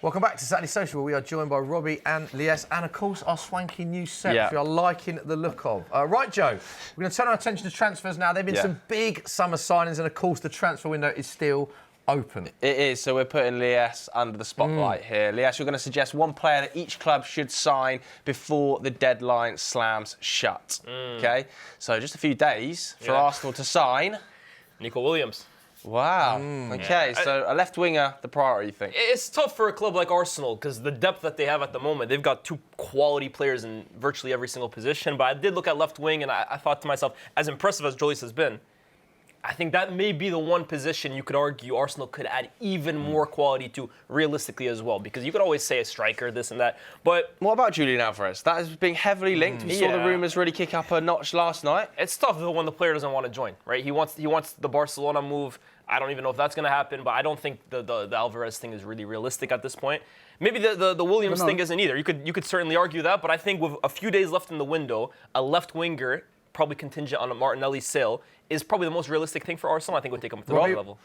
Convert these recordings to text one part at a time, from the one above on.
Welcome back to Saturday Social, where we are joined by Robbie and Lyes, and of course our swanky new set, which we are liking the look of. Right, Joe, we're going to turn our attention to transfers now. There have been some big summer signings, and of course the transfer window is still open. It is, so we're putting Lyes under the spotlight here. Lyes, you're going to suggest one player that each club should sign before the deadline slams shut. Okay, so just a few days for Arsenal to sign. Nico Williams. Wow. Okay, so a left winger, the priority, you think? It's tough for a club like Arsenal because the depth that they have at the moment, they've got two quality players in virtually every single position. But I did look at left wing and I thought to myself, as impressive as Jolis has been, I think that may be the one position you could argue Arsenal could add even more quality to realistically as well. Because you could always say a striker, this and that. But what about Julian Alvarez? That is being heavily linked. We saw the rumours really kick up a notch last night. It's tough though when the player doesn't want to join, right? He wants the Barcelona move. I don't even know if that's going to happen, but I don't think the Alvarez thing is really realistic at this point. Maybe the Williams thing isn't either. You could certainly argue that, but I think with a few days left in the window, a left winger, probably contingent on a Martinelli sale, is probably the most realistic thing for Arsenal. I think it would take him to the right level.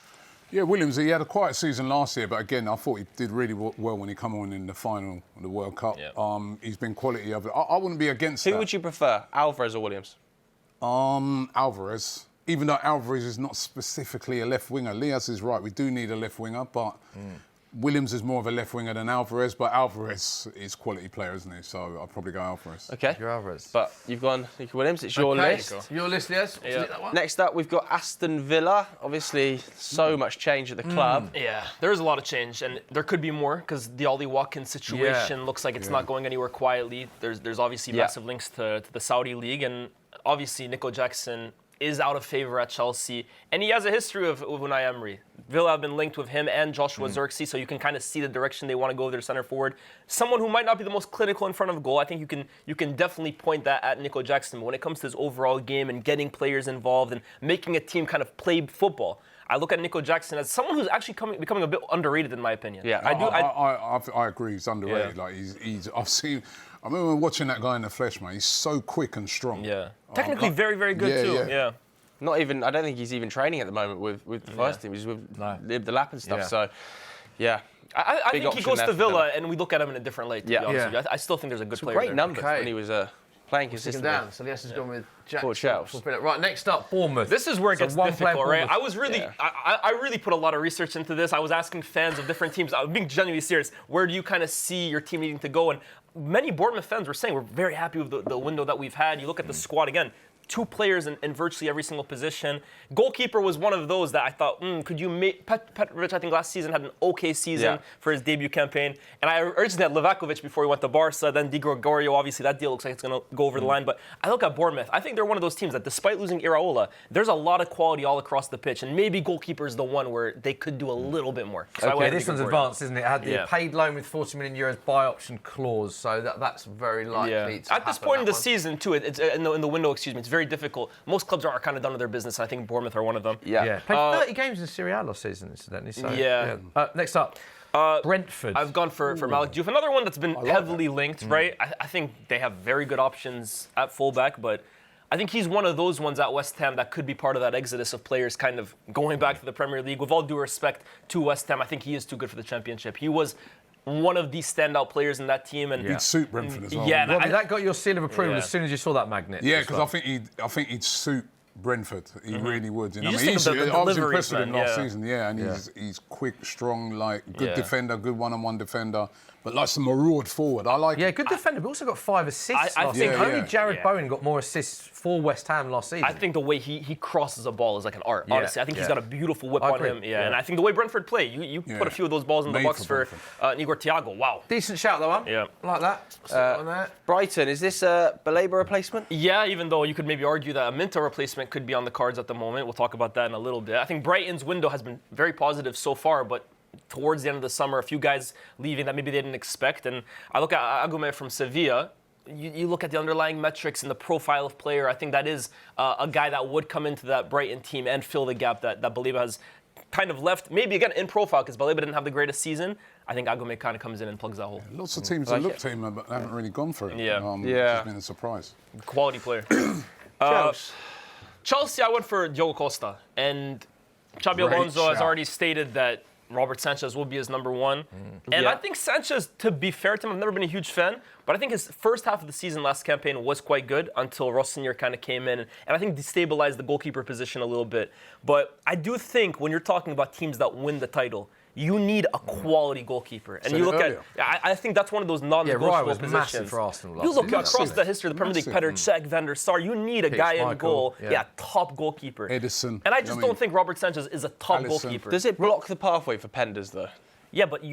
Yeah, Williams, he had a quiet season last year, but again, I thought he did really well when he came on in the final of the World Cup. Yeah. He's been quality over. I wouldn't be against that. Who would you prefer, Alvarez or Williams? Alvarez. Even though Alvarez is not specifically a left winger, Lyes is right. We do need a left winger, but Williams is more of a left winger than Alvarez. But Alvarez is quality player, isn't he? So I'll probably go Alvarez. Okay. You're Alvarez. But you've gone Nico Williams. It's your list. Your list, Lyes. Yeah. Next up, we've got Aston Villa. Obviously, so much change at the club. Yeah, there's a lot of change, and there could be more because the Ollie Watkins situation looks like it's not going anywhere quietly. There's obviously massive links to the Saudi league, and obviously Nico Jackson is out of favour at Chelsea, and he has a history of Unai Emery. Villa have been linked with him and Joshua Zirkzee, so you can kind of see the direction they want to go with their centre forward. Someone who might not be the most clinical in front of goal. I think you can definitely point that at Nico Jackson. But when it comes to his overall game and getting players involved and making a team kind of play football, I look at Nico Jackson as someone who's actually becoming a bit underrated in my opinion. Yeah, I agree. He's underrated. Yeah. Like I remember watching that guy in the flesh, man. He's so quick and strong. Yeah. Technically very, very good too. Yeah. Not even. I don't think he's even training at the moment with the first team. He's with the lap and stuff. Yeah. So, yeah. I think he goes to Villa, and we look at him in a different light. To be honest with you. I still think there's a good player. Great numbers when he was playing consistently. Down. So Lyes has gone with Jackson. Chelsea. Right, next up, Bournemouth. This is where it gets difficult, right? I was really, Yeah. I really put a lot of research into this. I was asking fans of different teams. I was being genuinely serious. Where do you kind of see your team needing to go? And many Bournemouth fans were saying we're very happy with the window that we've had. You look at the squad again. 2 players in virtually every single position. Goalkeeper was one of those that I thought, could you make... Petrovic, I think, last season had an okay season for his debut campaign. And I originally had Livakovic before he went to Barca, then Di Gregorio. Obviously, that deal looks like it's going to go over the line. But I look at Bournemouth. I think they're one of those teams that, despite losing Iraola, there's a lot of quality all across the pitch. And maybe goalkeeper is the one where they could do a little bit more. So this one's advanced, isn't it? It had the paid loan with €40 million buy option clause. So that's very likely to At this point in the season, too, it's in the window, it's very difficult. Most clubs are kind of done with their business. I think Bournemouth are one of them. Yeah. Played 30 games in Serie A last season, incidentally. So, next up, Brentford. I've gone for Malik Diouf. Another one that's been heavily linked, right? I think they have very good options at fullback, but I think he's one of those ones at West Ham that could be part of that exodus of players kind of going back to the Premier League. With all due respect to West Ham, I think he is too good for the Championship. He was one of the standout players in that team, and he'd suit Brentford as well. Yeah, Robbie, that got your seal of approval as soon as you saw that magnet. Yeah, because I think he'd suit Brentford. He really would. You know, I was impressed with him last season. Yeah, and he's quick, strong, like good defender, good one-on-one defender. But like some maraud forward. I like good defender, but also got 5 assists. I think only Jared Bowen got more assists for West Ham last season. I think the way he crosses a ball is like an art, honestly. I think he's got a beautiful whip on him. Yeah, and I think the way Brentford play, you put a few of those balls in the box for Igor Thiago. Wow. Decent shout, though, huh? Yeah. Like that. Brighton, is this a Baleba replacement? Yeah, even though you could maybe argue that a Minto replacement could be on the cards at the moment. We'll talk about that in a little bit. I think Brighton's window has been very positive so far, but towards the end of the summer, a few guys leaving that maybe they didn't expect. And I look at Agume from Sevilla. You look at the underlying metrics and the profile of player. I think that is a guy that would come into that Brighton team and fill the gap that Baleba has kind of left. Maybe, again, in profile, because Baleba didn't have the greatest season. I think Agume kind of comes in and plugs that hole. Lots of teams that looked at him but haven't really gone for it. It's been a surprise. Quality player. Chelsea, I went for Diogo Costa. And Xabi Alonso has already stated that Robert Sanchez will be his number one. And I think Sanchez, to be fair to him, I've never been a huge fan, but I think his first half of the season last campaign was quite good until Rossinier kind of came in and I think destabilized the goalkeeper position a little bit. But I do think when you're talking about teams that win the title, you need a quality goalkeeper. And you look at, I think that's one of those non-negotiable Raya was positions. massive for Arsenal. You look across the history of the Premier League, Petr Cech, Van der Sar, you need a guy in goal. Top goalkeeper. Edison. And I just don't think Robert Sanchez is a top goalkeeper. Does it block the pathway for Penders, though? Yeah, but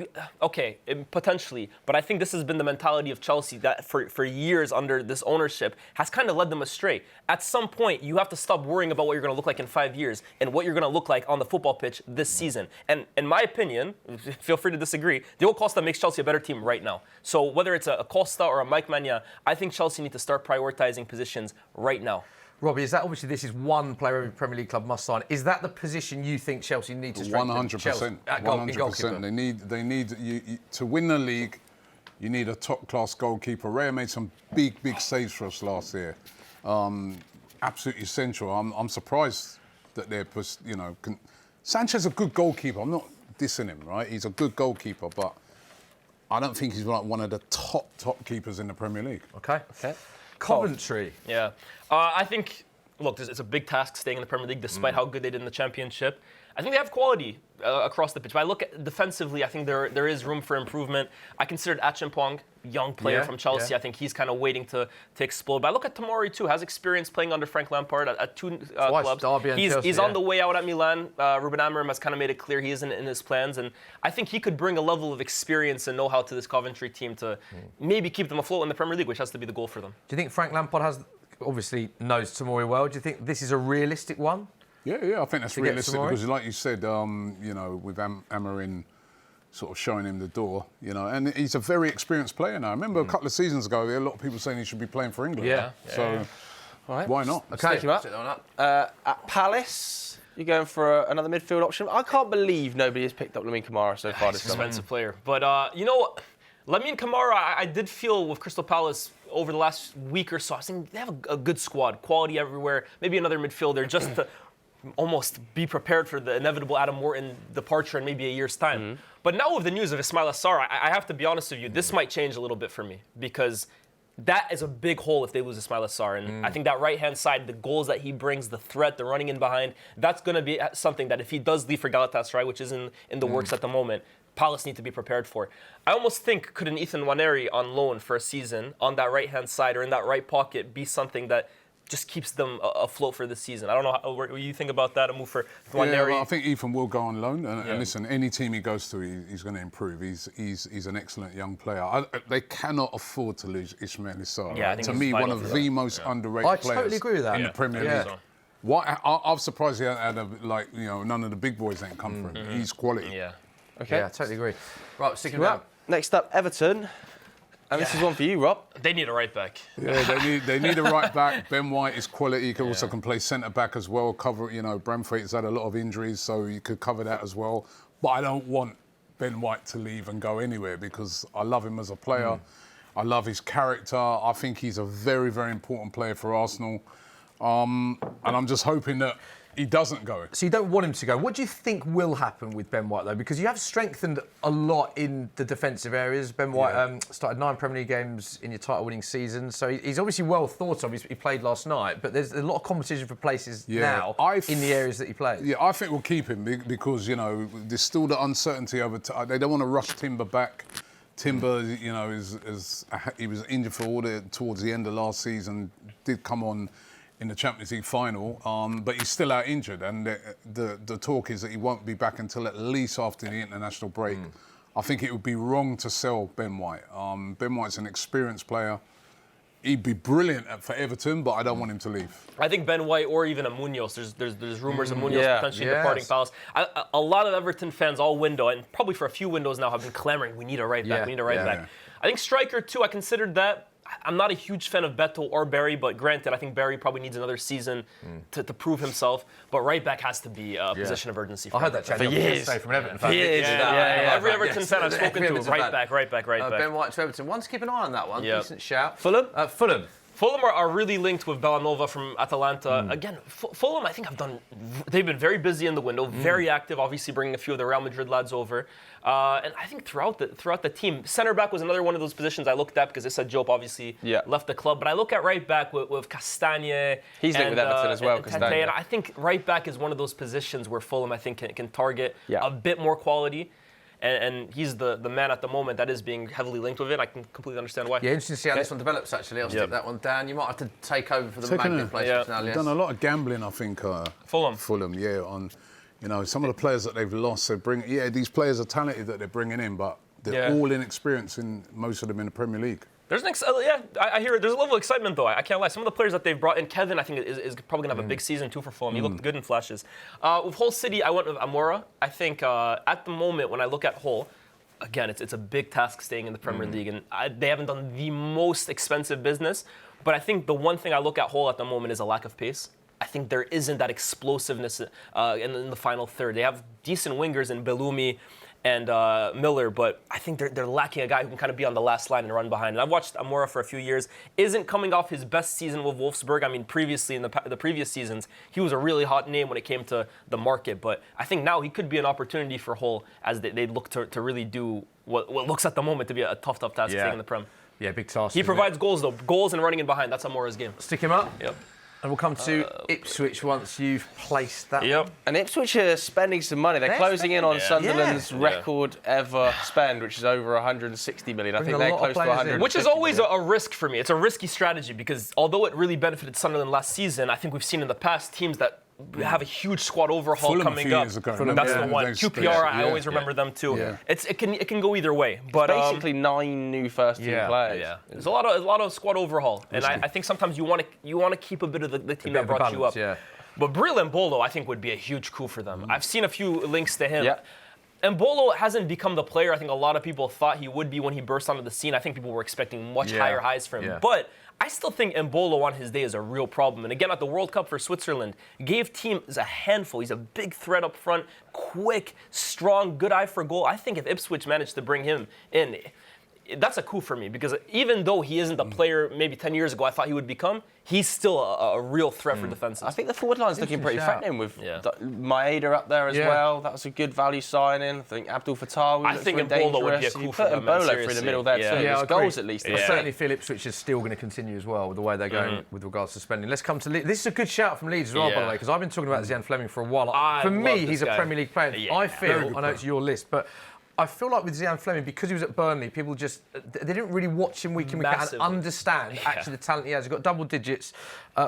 potentially. But I think this has been the mentality of Chelsea that for years under this ownership has kind of led them astray. At some point, you have to stop worrying about what you're going to look like in 5 years and what you're going to look like on the football pitch this season. And in my opinion, feel free to disagree, Diogo Costa makes Chelsea a better team right now. So whether it's a Costa or a Mike Maignan, I think Chelsea need to start prioritizing positions right now. Robbie, is that obviously this is one player every Premier League club must sign? Is that the position you think Chelsea need to strengthen? 100%. 100%. They need you to win the league. You need a top-class goalkeeper. Raya made some big saves for us last year. Absolutely essential. I'm surprised that they're, Sanchez is a good goalkeeper. I'm not dissing him, right? He's a good goalkeeper, but I don't think he's like one of the top keepers in the Premier League. Okay. Coventry. Yeah. I think, look, it's a big task staying in the Premier League despite how good they did in the Championship. I think they have quality across the pitch. But I look at defensively, I think there is room for improvement. I considered Achimpong, young player from Chelsea. I think he's kind of waiting to explode. But I look at Tomori too, has experience playing under Frank Lampard at two clubs. He's on the way out at Milan. Ruben Amorim has kind of made it clear he isn't in his plans. And I think he could bring a level of experience and know-how to this Coventry team to maybe keep them afloat in the Premier League, which has to be the goal for them. Do you think Frank Lampard obviously knows Tomori well? Do you think this is a realistic one? Yeah, I think that's realistic because, like you said, with Amorim sort of showing him the door, and he's a very experienced player now. I remember a couple of seasons ago, there were a lot of people saying he should be playing for England. So why not? Okay. Take him up. At Palace, you're going for another midfield option. I can't believe nobody has picked up Lamine Kamara so far this summer. Expensive player. But, Lamine Kamara, I did feel with Crystal Palace over the last week or so, I think they have a good squad, quality everywhere, maybe another midfielder just to almost be prepared for the inevitable Adam Morton departure in maybe a year's time. But now with the news of Ismaila Sarr, I have to be honest with you, this might change a little bit for me because that is a big hole if they lose Ismaila Sarr. And I think that right-hand side, the goals that he brings, the threat, the running in behind, that's going to be something that if he does leave for Galatasaray, which is in the works at the moment, Palace need to be prepared for. I almost think could an Ethan Nwaneri on loan for a season on that right-hand side or in that right pocket be something that just keeps them afloat for this season? I don't know what you think about that, a move for Nwaneri. Yeah, I think Ethan will go on loan. And listen, any team he goes to, he's going to improve. He's an excellent young player. They cannot afford to lose Ismaila Sarr. Yeah, I think to me, one of the most underrated players totally agree with that. in the Premier League. I'm surprised he had none of the big boys ain't come for him. He's quality. Yeah. Okay. Yeah, I totally agree. Right, sticking around. Next up, Everton. And this is one for you, Rob. They need a right back. Yeah, they need a right back. Ben White is quality. He also can play centre back as well. Brentford has had a lot of injuries, so you could cover that as well. But I don't want Ben White to leave and go anywhere because I love him as a player. I love his character. I think he's a very, very important player for Arsenal. And I'm just hoping that he doesn't go. So you don't want him to go. What do you think will happen with Ben White, though? Because you have strengthened a lot in the defensive areas. Ben White started 9 Premier League games in your title-winning season, so he's obviously well thought of. He played last night, but there's a lot of competition for places now in the areas that he plays. Yeah, I think we'll keep him because, there's still the uncertainty over they don't want to rush Timber back. Timber, he was injured towards the end of last season, did come on in the Champions League final, but he's still out injured, and the talk is that he won't be back until at least after the international break. I think it would be wrong to sell Ben White. Ben White's an experienced player. He'd be brilliant for Everton, but I don't want him to leave. I think Ben White or even a Munoz. There's rumors of Munoz potentially departing Palace. A lot of Everton fans all window, and probably for a few windows now, have been clamoring, we need a right back, we need a right back. I think striker too, I considered that. I'm not a huge fan of Beto or Barry, but granted, I think Barry probably needs another season to prove himself. But right back has to be a position of urgency. I heard that for years. From an Everton fan. Every Everton fan I've spoken to, right back. Ben White to Everton. One to keep an eye on that one. Yep. Decent shout. Fulham? Fulham. Fulham are really linked with Bellanova from Atalanta. Again, Fulham, I think, they've been very busy in the window, very active, obviously bringing a few of the Real Madrid lads over. And I think throughout the team, center back was another one of those positions I looked at because Issa Diop obviously left the club. But I look at right back with Castagne. He's linked with Everton as well, and Castagne. And I think right back is one of those positions where Fulham, I think, can target a bit more quality. And he's the man at the moment that is being heavily linked with it. I can completely understand why. Yeah, interesting to see how this one develops, actually. I'll stick that one down. You might have to take over for the Magnet place now, They've done a lot of gambling, I think. Fulham, yeah, on some of the players that they've lost. These players are talented that they're bringing in, but they're all inexperienced in most of them in the Premier League. There's I hear it. There's a level of excitement, though. I can't lie. Some of the players that they've brought in, Kevin, I think, is probably going to have a big season, too, for Fulham. He looked good in flashes. With Hull City, I went with Amora. I think at the moment, when I look at Hull, again, it's a big task staying in the Premier League, and they haven't done the most expensive business. But I think the one thing I look at Hull at the moment is a lack of pace. I think there isn't that explosiveness in the final third. They have decent wingers in Bellumi and Miller, but I think they're lacking a guy who can kind of be on the last line and run behind. And I've watched Amora for a few years. Isn't coming off his best season with Wolfsburg. I mean, previously in the previous seasons, he was a really hot name when it came to the market. But I think now he could be an opportunity for Hull as they look to really do what looks at the moment to be a tough task staying in the Prem. Yeah, big task. He provides goals, though. Goals and running in behind. That's Amora's game. Stick him up. Yep. And we'll come to Ipswich once you've placed that. Yep. And Ipswich are spending some money. They're closing in on Sunderland's record ever spend, which is over 160 million. I think they're close to 100. Which is always a risk for me. It's a risky strategy because although it really benefited Sunderland last season, I think we've seen in the past teams that have a huge squad overhaul Fulham coming up. That's the one. QPR, I always remember them too. Yeah. It can go either way. But basically 9 new first team players. Yeah. There's a lot of squad overhaul, and I think sometimes you want to keep a bit of the team that brought you up. Yeah. But Bril and Bolo, I think, would be a huge coup for them. I've seen a few links to him. Yeah. And Bolo hasn't become the player I think a lot of people thought he would be when he burst onto the scene. I think people were expecting much higher highs from him. But I still think Mbolo on his day is a real problem. And again, at the World Cup for Switzerland, gave teams a handful. He's a big threat up front, quick, strong, good eye for goal. I think if Ipswich managed to bring him in, that's a coup for me because even though he isn't the player maybe 10 years ago I thought he would become, he's still a real threat for defenses. I think the forward line's looking pretty threatening with Maeda up there as well. That was a good value signing. I think Abdul Fattah I think Mbolo would be a coup for them. Mbolo through the middle there too. His goals at least. I certainly feel Ipswich is still going to continue as well with the way they're going with regards to spending. Let's come to Leeds. This is a good shout from Leeds as well, by the way, because I've been talking about Zian Fleming for a while. For me, he's a Premier League player. I feel, I know it's your list, but I feel like with Zian Fleming, because he was at Burnley, people they didn't really watch him week in, week out and understand actually the talent he has. He's got double digits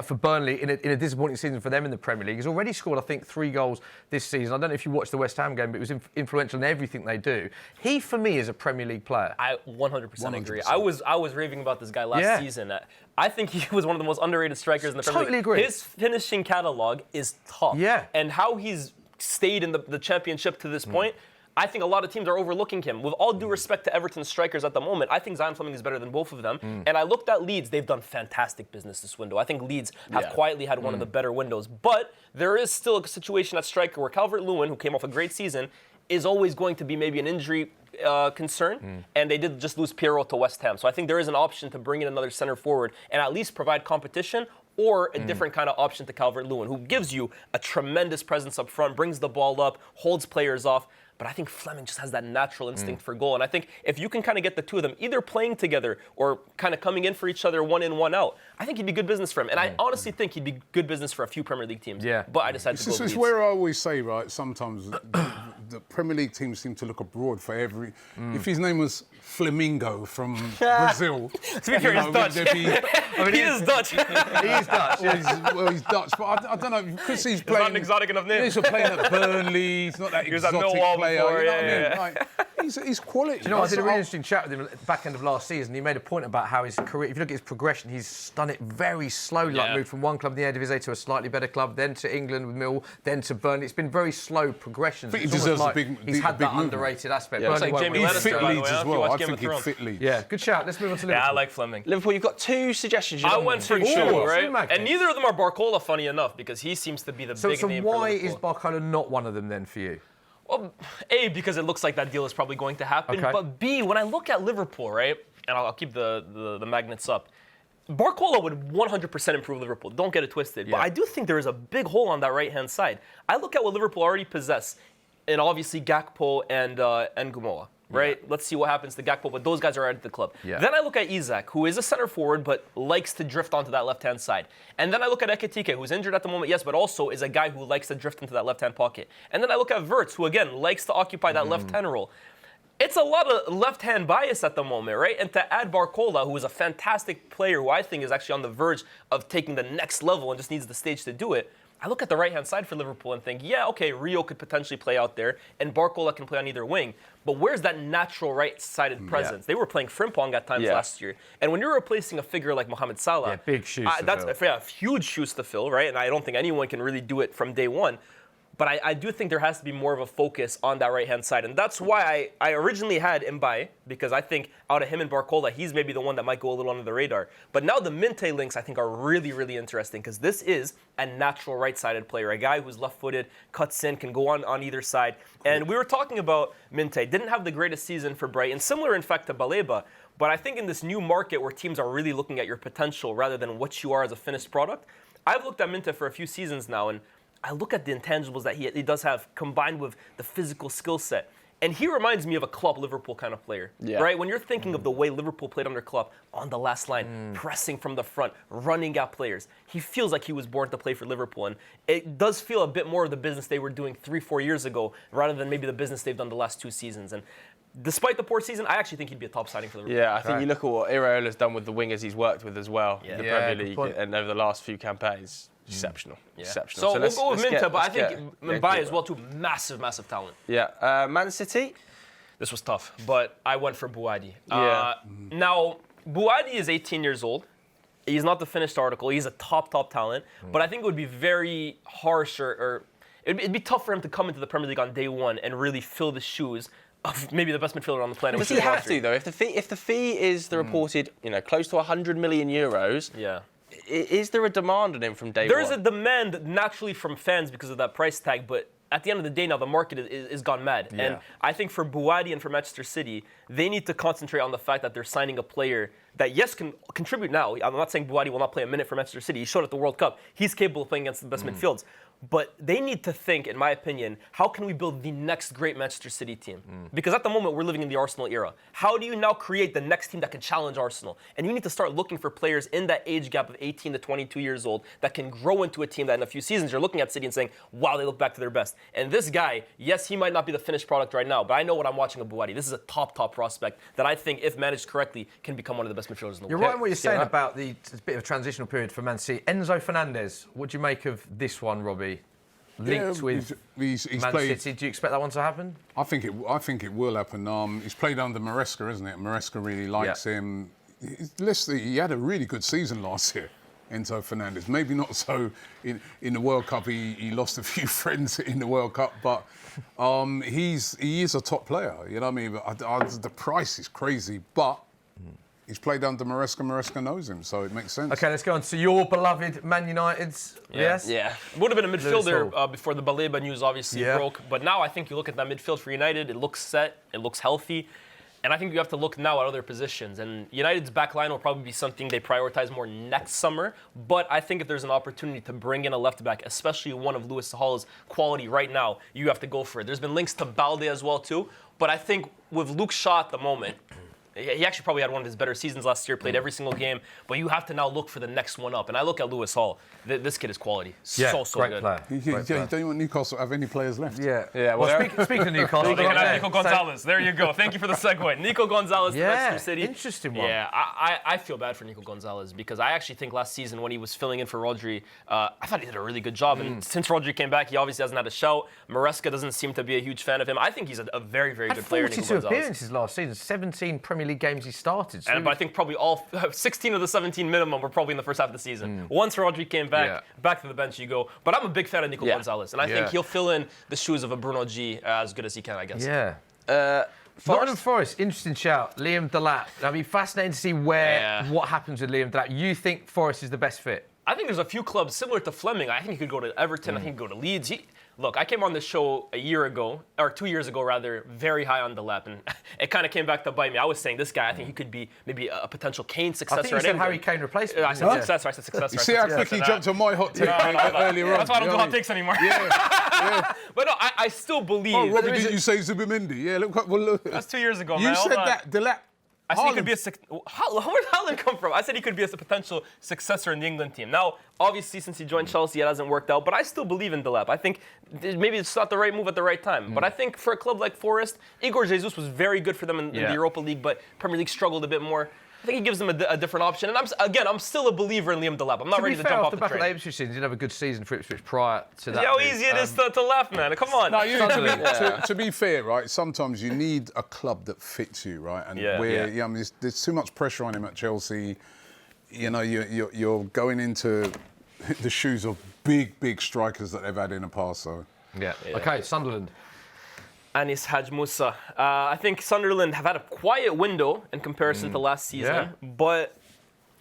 for Burnley in a disappointing season for them in the Premier League. He's already scored, I think, 3 goals this season. I don't know if you watched the West Ham game, but it was influential in everything they do. He, for me, is a Premier League player. I 100% agree. I was raving about this guy last season. I think he was one of the most underrated strikers in the Premier League. Totally agree. His finishing catalogue is tough. Yeah. And how he's stayed in the championship to this point, I think a lot of teams are overlooking him. With all due respect to Everton's strikers at the moment, I think Zian Fleming is better than both of them. And I looked at Leeds. They've done fantastic business this window. I think Leeds have quietly had one of the better windows. But there is still a situation at striker where Calvert-Lewin, who came off a great season, is always going to be maybe an injury concern. And they did just lose Piero to West Ham. So I think there is an option to bring in another center forward and at least provide competition or a different kind of option to Calvert-Lewin, who gives you a tremendous presence up front, brings the ball up, holds players off. But I think Fleming just has that natural instinct for goal. And I think if you can kind of get the two of them either playing together or kind of coming in for each other, one in, one out, I think he'd be good business for him. And I honestly think he'd be good business for a few Premier League teams. Yeah. But I decided to go This is where I always say, right, sometimes the Premier League teams seem to look abroad for every... If his name was Flamingo from Brazil... To be fair, he's Dutch. He is Dutch. He is Dutch. He's Dutch, but I don't know, because he's playing... It's not an exotic enough name. He's playing at Burnley, he's not that exotic player. Before, you know what I mean? Like, he's quality. Do you know, I did a really interesting chat with him at the back end of last season. He made a point about how his career, if you look at his progression, he's done it very slowly. Like moved from one club in the Eredivisie to a slightly better club, then to England with Mill, then to Burnley. It's been very slow progression. I think he deserves a big He's had that movement. underrated aspect. Yeah, it's like Jamie He's Lannister, fit by the Leeds way, as well. I think he'd fit Leeds. Yeah, good shout. Let's move on to Liverpool. Yeah, I like Fleming. Liverpool, you've got 2 suggestions. I went for 2, right? Magnets. And neither of them are Barcola, funny enough, because he seems to be the big name. So why is Barcola not one of them then for you? Well, A, because it looks like that deal is probably going to happen. Okay. But B, when I look at Liverpool, right, and I'll keep the magnets up, Barcola would 100% improve Liverpool. Don't get it twisted. Yeah. But I do think there is a big hole on that right-hand side. I look at what Liverpool already possess, and obviously Gakpo and Gumoa. Right? Yeah. Let's see what happens to Gakpo, but those guys are at the club. Yeah. Then I look at Isak, who is a center forward, but likes to drift onto that left-hand side. And then I look at Ekitike, who's injured at the moment, yes, but also is a guy who likes to drift into that left-hand pocket. And then I look at Wirtz, who, again, likes to occupy that left-hand role. It's a lot of left-hand bias at the moment, right? And to add Barcola, who is a fantastic player, who I think is actually on the verge of taking the next level and just needs the stage to do it, I look at the right-hand side for Liverpool and think, yeah, okay, Rio could potentially play out there, and Barcola can play on either wing. But where's that natural right-sided presence? They were playing Frimpong at times last year. And when you're replacing a figure like Mohamed Salah, big shoes to fill. Huge shoes to fill, right? And I don't think anyone can really do it from day one. But I do think there has to be more of a focus on that right-hand side. And that's why I originally had Mbaye, because I think out of him and Barcola, he's maybe the one that might go a little under the radar. But now the Minte links, I think, are really, really interesting, because this is a natural right-sided player, a guy who's left-footed, cuts in, can go on either side. And we were talking about Minte. Didn't have the greatest season for Brighton, similar, in fact, to Baleba. But I think in this new market where teams are really looking at your potential rather than what you are as a finished product, I've looked at Minte for a few seasons now, and I look at the intangibles that he does have combined with the physical skill set. And he reminds me of a Klopp Liverpool kind of player, right? When you're thinking of the way Liverpool played under Klopp, on the last line, pressing from the front, running at players, he feels like he was born to play for Liverpool. And it does feel a bit more of the business they were doing 3-4 years ago rather than maybe the business they've done the last 2 seasons. And despite the poor season, I actually think he'd be a top signing for Liverpool. Yeah, I think you look at what Iraola's done with the wingers he's worked with as well in the Premier League and over the last few campaigns. Exceptional. Exceptional. So we'll go with Minter, but I think Mbaye as well, too. Massive, massive talent. Yeah. Man City? This was tough, but I went for Bouzidi. Now, Bouzidi is 18 years old. He's not the finished article. He's a top talent. But I think it would be very harsh or it'd be tough for him to come into the Premier League on day one and really fill the shoes of maybe the best midfielder on the planet. Does he have to, though? If the fee is the reported, close to 100 million euros, is there a demand on him from day one? There is a demand naturally from fans because of that price tag, but at the end of the day now, the market is gone mad. Yeah. And I think for Bouzidi and for Manchester City, they need to concentrate on the fact that they're signing a player that, yes, can contribute now. I'm not saying Bouzidi will not play a minute for Manchester City. He showed at the World Cup. He's capable of playing against the best midfields. But they need to think, in my opinion, how can we build the next great Manchester City team? Because at the moment, we're living in the Arsenal era. How do you now create the next team that can challenge Arsenal? And you need to start looking for players in that age gap of 18 to 22 years old that can grow into a team that in a few seasons you're looking at City and saying, wow, they look back to their best. And this guy, yes, he might not be the finished product right now, but I know what I'm watching of Bouzidi. This is a top prospect that I think, if managed correctly, can become one of the best midfielders in the world. You're right in what you're saying about the bit of a transitional period for Man City. Enzo Fernandez, what do you make of this one, Robbie? Linked with he's Man played, City. Do you expect that one to happen? I think it will happen. He's played under Maresca, isn't it? Maresca really likes him. Listen, he had a really good season last year, Enzo Fernandez. Maybe not so in the World Cup. He lost a few friends in the World Cup, but he is a top player. You know what I mean? But the price is crazy, but he's played under Maresca. Maresca knows him, so it makes sense. OK, let's go on to your beloved Man United's. Yes? Yeah. Would have been a midfielder before the Baleba news obviously broke. But now I think you look at that midfield for United, it looks set, it looks healthy. And I think you have to look now at other positions. And United's back line will probably be something they prioritize more next summer. But I think if there's an opportunity to bring in a left back, especially one of Lewis Hall's quality right now, you have to go for it. There's been links to Balde as well, too. But I think with Luke Shaw at the moment, he actually probably had one of his better seasons last year, played every single game, but you have to now look for the next one up. And I look at Lewis Hall. This kid is quality. So great good. Player. You don't want Newcastle to have any players left. Yeah. Well, speaking of Newcastle, they can have Nico Gonzalez. There you go. Thank you for the segue. Nico Gonzalez, Manchester City. Interesting one. Yeah, I feel bad for Nico Gonzalez because I actually think last season when he was filling in for Rodri, I thought he did a really good job. And since Rodri came back, he obviously hasn't had a shout. Maresca doesn't seem to be a huge fan of him. I think he's a very, very good player, Nico Gonzalez. 42 appearances last season, 17 Premier League games he started. So but I think probably all 16 of the 17 minimum were probably in the first half of the season. Once Rodri came back to the bench you go. But I'm a big fan of Nico Gonzalez, and I think he'll fill in the shoes of a Bruno G as good as he can, I guess. Yeah. Nottingham Forest, interesting shout. Liam Delap. That'd be fascinating to see what happens with Liam Delap. You think Forest is the best fit? I think there's a few clubs similar to Fleming. I think he could go to Everton. I think he could go to Leeds. Look, I came on this show a year ago, or 2 years ago rather, very high on Delap, and it kind of came back to bite me. I was saying this guy, I think he could be maybe a potential Kane successor. I think you said Harry Kane replacement. I said successor. I said successor. You see how quick he jumped on my hot take earlier on? That's why I don't do hot takes anymore. Yeah. But no, I still believe. Oh, Robbie, didn't you say Zubimendi? Yeah, look. That's 2 years ago, You man. said that, Delap. I said he could be where did Haaland come from? I said he could be a potential successor in the England team. Now, obviously, since he joined Chelsea, it hasn't worked out. But I still believe in Delap. I think maybe it's not the right move at the right time. But I think for a club like Forest, Igor Jesus was very good for them in the Europa League, but Premier League struggled a bit more. I think he gives them a different option. And I'm still a believer in Liam Delap. I'm not ready to jump off the train. Off the Ipswich season, he did have a good season for Ipswich prior to that. See how easy it is to laugh, man. Come on. No, to be fair, right, sometimes you need a club that fits you, right? And I mean, there's too much pressure on him at Chelsea. You know, you're going into the shoes of big strikers that they've had in the past, so. Yeah. Okay, Sunderland. Anis Hadj Moussa. I think Sunderland have had a quiet window in comparison to last season, but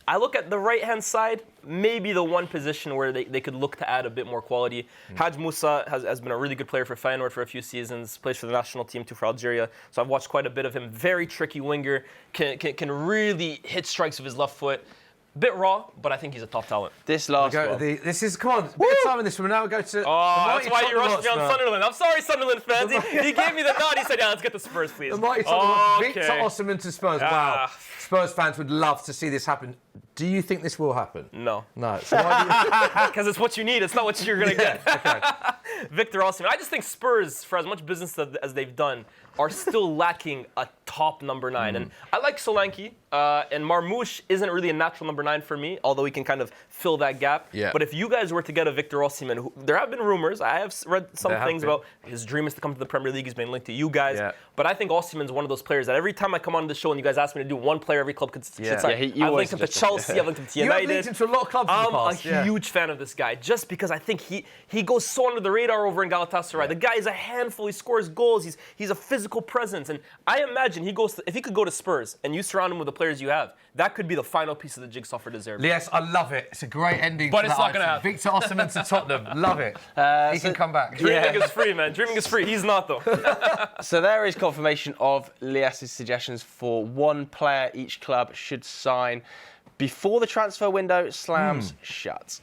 I look at the right-hand side, maybe the one position where they could look to add a bit more quality. Hadj Moussa has been a really good player for Feyenoord for a few seasons, plays for the national team too for Algeria, so I've watched quite a bit of him. Very tricky winger, can really hit strikes with his left foot. Bit raw, but I think he's a top talent. This last one. Come on, bit of time in this one. Now we go to. Oh, that's why you rushed me on Sunderland. I'm sorry, Sunderland fans. He gave me the nod. He said, "Yeah, let's get the Spurs, please." The mighty Victor Osimhen to Spurs. Wow. Spurs fans would love to see this happen. Do you think this will happen? No. No. So why do you... Because it's what you need. It's not what you're going to get. Okay. Victor Osimhen. I just think Spurs, for as much business as they've done, are still lacking a top number 9. And I like Solanke, and Marmoush isn't really a natural number 9 for me, although he can kind of fill that gap. Yeah. But if you guys were to get a Victor Osimhen, there have been rumors. I have read some things about his dream is to come to the Premier League. He's been linked to you guys. Yeah. But I think Osimhen's one of those players that every time I come on the show and you guys ask me to do one player every club should sign, I've linked him to Chelsea, I've linked him to United. You have linked him to a lot of clubs in the past. I'm a huge fan of this guy, just because I think he goes so under the radar over in Galatasaray. The guy is a handful. He scores goals. He's a physical presence. And I imagine if he could go to Spurs and you surround him with the players you have, that could be the final piece of the jigsaw for De Zerbi. Yes, I love it. It's a great ending. But it's not going to happen. Victor Osimhen to Tottenham. Love it. He can come back. Dreaming is free, man. Dreaming is free. He's not, though. So there is confirmation of Lyes' suggestions for one player each club should sign before the transfer window slams shut.